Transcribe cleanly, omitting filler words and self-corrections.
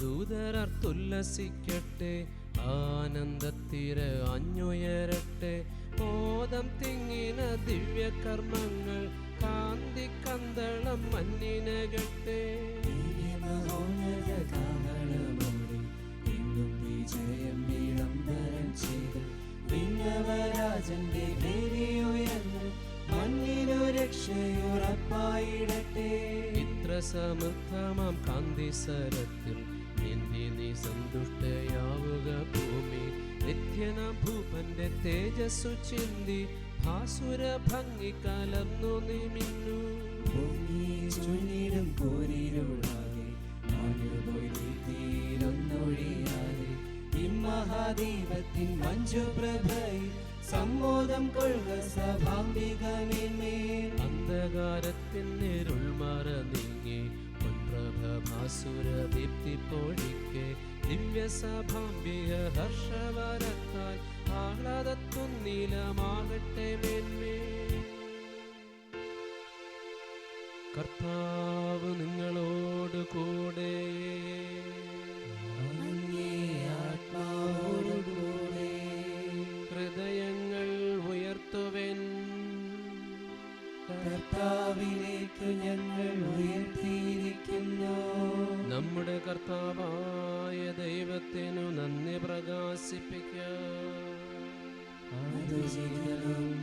ദൂതരർത്തുല്ലസിക്കട്ടെ, ആനന്ദത്തിര അഞ്ഞുയരട്ടെ. മോദം തിങ്ങിന ദിവ്യകർമ്മങ്ങൾ, കാന്തി കന്തളം മഞ്ഞിനകട്ടെ. വിജയം വിളംബരം ചെയ്ത് വിണ്ണവരാജന്റെ വേദിയുയർന്ന് മണ്ണിനു രക്ഷയുറപ്പായിടട്ടെ. ഇത്ര സമൃദ്ധമാം കാന്തിസരത്തിൽ നീന്തി നീ സന്തുഷ്ടയാവുക ഭൂമി. നിത്യനാം ഭൂപന്റെ തേജസ്സു ചിന്തി ഭാസുര ഭംഗി കലർന്നു നിമിന്നു. ഭൂമി ചുന്നിടും പോരിരുളാതെ മാഞ്ഞുപോയി തീരൊന്നൊഴിയാതെ ഇമ്മഹാദീപത്തിൻ മഞ്ജുപ്രഭയിൽ സമ്മോദം കൊള്ളുക സഭാംബികമേന്മേൽ. അന്ധകാരത്തിൻ ഇരുൾമറ നീങ്ങി പൊൻപ്രഭ ഭാസുര ദീപ്തി പൊഴിക്കെ. ദിവ്യസഭാംബിക ഹർഷവരത്താൽ ആഹ്ലാദത്തുന്നീലമാകട്ടെ മേന്മേൽ. കർത്താവ് നിങ്ങളോട് കൂടെ, ആത്മാവോടുകൂടെ. ഹൃദയങ്ങൾ ഉയർത്തുവൻ. കർത്താവിലേക്ക് ഞങ്ങൾ ഉയർത്തിയിരിക്കുന്നു. നമ്മുടെ കർത്താവായ ദൈവത്തിനു നന്ദി പ്രകാശിപ്പിക്കാം. അതുചിതവും